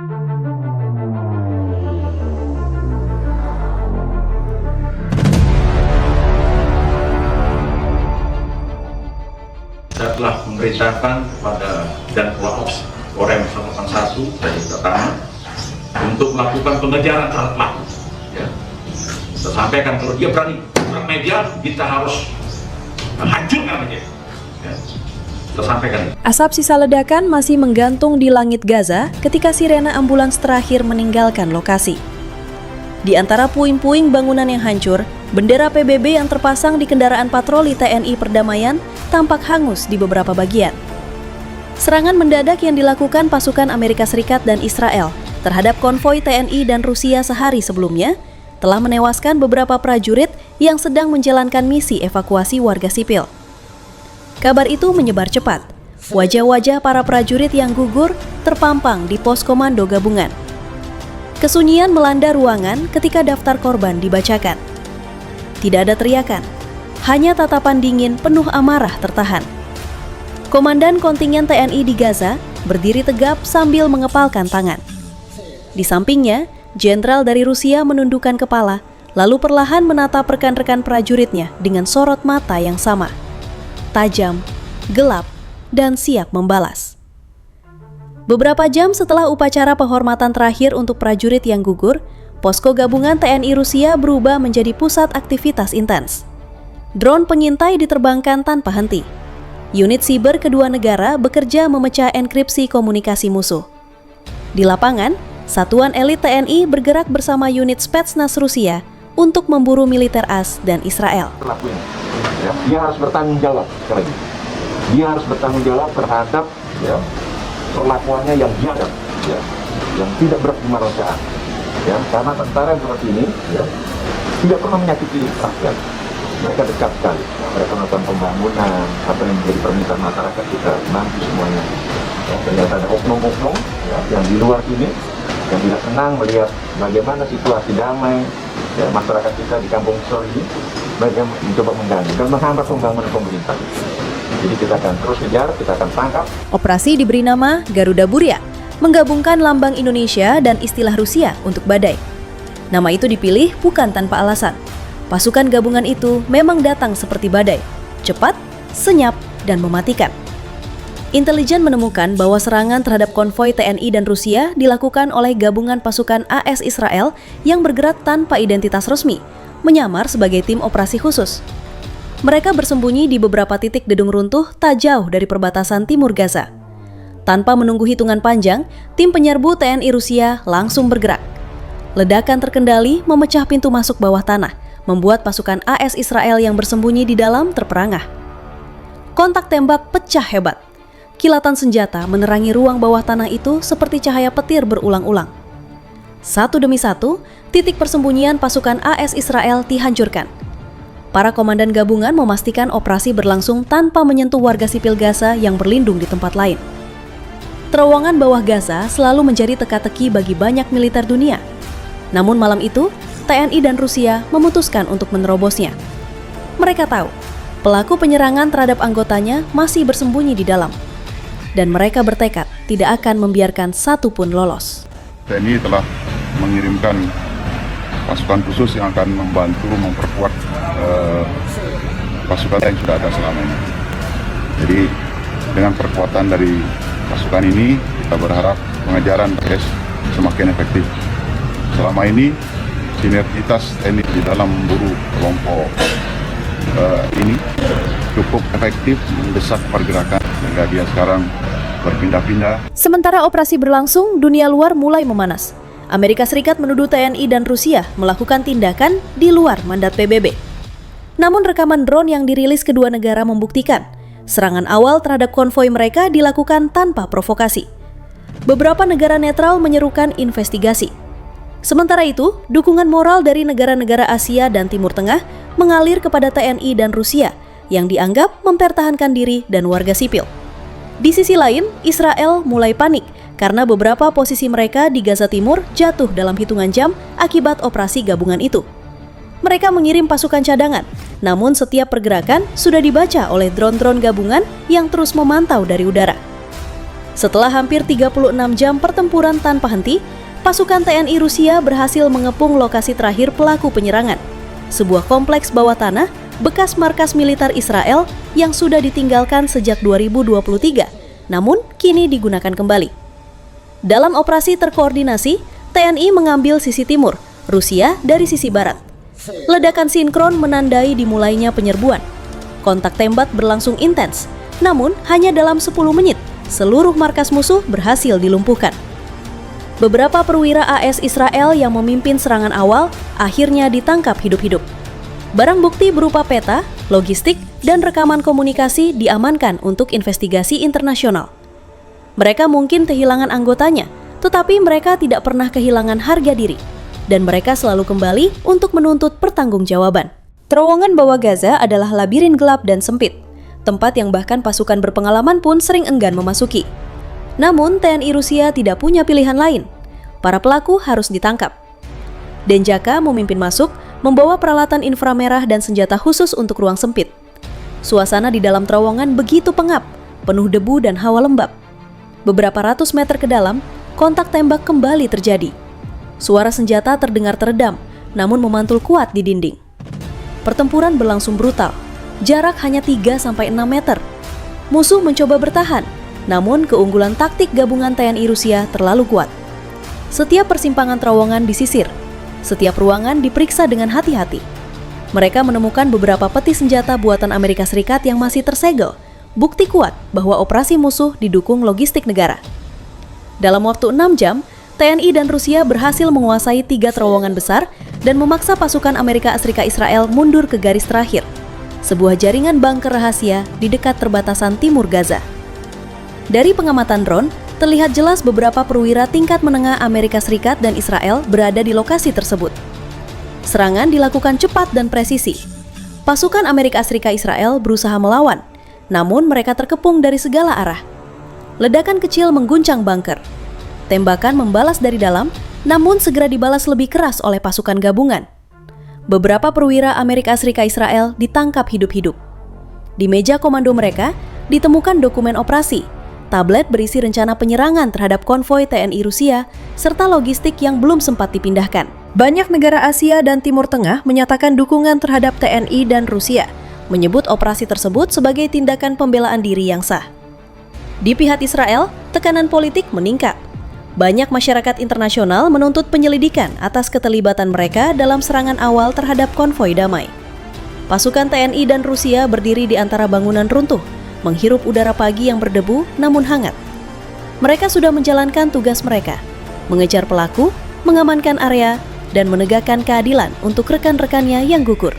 Saya telah memerintahkan kepada Danpol Korem 181 dari pertama untuk melakukan pengejaran terhadap pelaku. Ya. Saya sampaikan kalau dia berani kurang media, kita harus hancurkan dia. Ya. Saya sampaikan. Asap sisa ledakan masih menggantung di langit Gaza ketika sirena ambulans terakhir meninggalkan lokasi. Di antara puing-puing bangunan yang hancur, bendera PBB yang terpasang di kendaraan patroli TNI Perdamaian tampak hangus di beberapa bagian. Serangan mendadak yang dilakukan pasukan Amerika Serikat dan Israel terhadap konvoi TNI dan Rusia sehari sebelumnya telah menewaskan beberapa prajurit yang sedang menjalankan misi evakuasi warga sipil. Kabar itu menyebar cepat. Wajah-wajah para prajurit yang gugur terpampang di pos komando gabungan. Kesunyian melanda ruangan ketika daftar korban dibacakan. Tidak ada teriakan, hanya tatapan dingin penuh amarah tertahan. Komandan kontingen TNI di Gaza berdiri tegap sambil mengepalkan tangan. Di sampingnya, jenderal dari Rusia menundukkan kepala, lalu perlahan menatap rekan-rekan prajuritnya dengan sorot mata yang sama. Tajam, gelap, dan siap membalas. Beberapa jam setelah upacara penghormatan terakhir untuk prajurit yang gugur, posko gabungan TNI Rusia berubah menjadi pusat aktivitas intens. Drone pengintai diterbangkan tanpa henti. Unit siber kedua negara bekerja memecah enkripsi komunikasi musuh. Di lapangan, satuan elit TNI bergerak bersama unit Spetsnaz Rusia untuk memburu militer AS dan Israel. Ya, dia harus bertanggung jawab sekali lagi. Dia harus bertanggung jawab terhadap perlakuannya yang biadab, yang tidak berkemanusiaan. Ya, karena tentara seperti ini tidak pernah menyakiti rakyat. Mereka dekat sekali. Mereka melakukan pembangunan, apa yang menjadi permintaan masyarakat kita nanti semuanya. Ya, ternyata ada oknum-oknum yang di luar sini yang tidak senang melihat bagaimana situasi damai masyarakat kita di kampung Sor ini. Mereka mencoba mengganggu dan menghambat pembangunan pemerintah. Jadi kita akan terus kejar, kita akan tangkap. Operasi diberi nama Garuda Burya, menggabungkan lambang Indonesia dan istilah Rusia untuk badai. Nama itu dipilih bukan tanpa alasan. Pasukan gabungan itu memang datang seperti badai, cepat, senyap, dan mematikan. Intelijen menemukan bahwa serangan terhadap konvoi TNI dan Rusia dilakukan oleh gabungan pasukan AS Israel yang bergerak tanpa identitas resmi, menyamar sebagai tim operasi khusus. Mereka bersembunyi di beberapa titik dedung runtuh tak jauh dari perbatasan timur Gaza. Tanpa menunggu hitungan panjang, tim penyerbu TNI Rusia langsung bergerak. Ledakan terkendali memecah pintu masuk bawah tanah, membuat pasukan AS Israel yang bersembunyi di dalam terperangah. Kontak tembak pecah hebat. Kilatan senjata menerangi ruang bawah tanah itu seperti cahaya petir berulang-ulang. Satu demi satu, titik persembunyian pasukan AS Israel dihancurkan. Para komandan gabungan memastikan operasi berlangsung tanpa menyentuh warga sipil Gaza yang berlindung di tempat lain. Terowongan bawah Gaza selalu menjadi teka-teki bagi banyak militer dunia. Namun malam itu, TNI dan Rusia memutuskan untuk menerobosnya. Mereka tahu, pelaku penyerangan terhadap anggotanya masih bersembunyi di dalam. Dan mereka bertekad tidak akan membiarkan satu pun lolos. TNI telah mengirimkan pasukan khusus yang akan membantu memperkuat pasukan yang sudah ada selama ini. Jadi dengan perkuatan dari pasukan ini kita berharap pengejaran TS semakin efektif. Selama ini sinergitas TNI di dalam memburu kelompok ini cukup efektif mendesak pergerakan sehingga dia sekarang berpindah-pindah. Sementara operasi berlangsung, dunia luar mulai memanas. Amerika Serikat menuduh TNI dan Rusia melakukan tindakan di luar mandat PBB. Namun rekaman drone yang dirilis kedua negara membuktikan serangan awal terhadap konvoi mereka dilakukan tanpa provokasi. Beberapa negara netral menyerukan investigasi. Sementara itu, dukungan moral dari negara-negara Asia dan Timur Tengah mengalir kepada TNI dan Rusia yang dianggap mempertahankan diri dan warga sipil. Di sisi lain, Israel mulai panik karena beberapa posisi mereka di Gaza Timur jatuh dalam hitungan jam akibat operasi gabungan itu. Mereka mengirim pasukan cadangan, namun setiap pergerakan sudah dibaca oleh drone-drone gabungan yang terus memantau dari udara. Setelah hampir 36 jam pertempuran tanpa henti, pasukan TNI Rusia berhasil mengepung lokasi terakhir pelaku penyerangan, sebuah kompleks bawah tanah bekas markas militer Israel yang sudah ditinggalkan sejak 2023, namun kini digunakan kembali. Dalam operasi terkoordinasi, TNI mengambil sisi timur, Rusia dari sisi barat. Ledakan sinkron menandai dimulainya penyerbuan. Kontak tembak berlangsung intens, namun hanya dalam 10 menit, seluruh markas musuh berhasil dilumpuhkan. Beberapa perwira AS Israel yang memimpin serangan awal akhirnya ditangkap hidup-hidup. Barang bukti berupa peta, logistik, dan rekaman komunikasi diamankan untuk investigasi internasional. Mereka mungkin kehilangan anggotanya, tetapi mereka tidak pernah kehilangan harga diri, dan mereka selalu kembali untuk menuntut pertanggungjawaban. Terowongan bawah Gaza adalah labirin gelap dan sempit, tempat yang bahkan pasukan berpengalaman pun sering enggan memasuki. Namun, TNI Rusia tidak punya pilihan lain. Para pelaku harus ditangkap. Denjaka memimpin masuk, membawa peralatan inframerah dan senjata khusus untuk ruang sempit. Suasana di dalam terowongan begitu pengap, penuh debu dan hawa lembab. Beberapa ratus meter ke dalam, kontak tembak kembali terjadi. Suara senjata terdengar teredam, namun memantul kuat di dinding. Pertempuran berlangsung brutal. Jarak hanya 3-6 meter. Musuh mencoba bertahan, namun keunggulan taktik gabungan TNI Rusia terlalu kuat. Setiap persimpangan terowongan disisir. Setiap ruangan diperiksa dengan hati-hati. Mereka menemukan beberapa peti senjata buatan Amerika Serikat yang masih tersegel, bukti kuat bahwa operasi musuh didukung logistik negara. Dalam waktu 6 jam, TNI dan Rusia berhasil menguasai 3 terowongan besar dan memaksa pasukan Amerika Serikat Israel mundur ke garis terakhir, sebuah jaringan bunker rahasia di dekat perbatasan timur Gaza. Dari pengamatan drone, terlihat jelas beberapa perwira tingkat menengah Amerika Serikat dan Israel berada di lokasi tersebut. Serangan dilakukan cepat dan presisi. Pasukan Amerika Serikat Israel berusaha melawan, namun mereka terkepung dari segala arah. Ledakan kecil mengguncang bunker. Tembakan membalas dari dalam, namun segera dibalas lebih keras oleh pasukan gabungan. Beberapa perwira Amerika Serikat Israel ditangkap hidup-hidup. Di meja komando mereka ditemukan dokumen operasi, tablet berisi rencana penyerangan terhadap konvoi TNI Rusia, serta logistik yang belum sempat dipindahkan. Banyak negara Asia dan Timur Tengah menyatakan dukungan terhadap TNI dan Rusia, menyebut operasi tersebut sebagai tindakan pembelaan diri yang sah. Di pihak Israel, tekanan politik meningkat. Banyak masyarakat internasional menuntut penyelidikan atas keterlibatan mereka dalam serangan awal terhadap konvoi damai. Pasukan TNI dan Rusia berdiri di antara bangunan runtuh, menghirup udara pagi yang berdebu namun hangat. Mereka sudah menjalankan tugas mereka, mengejar pelaku, mengamankan area, dan menegakkan keadilan untuk rekan-rekannya yang gugur.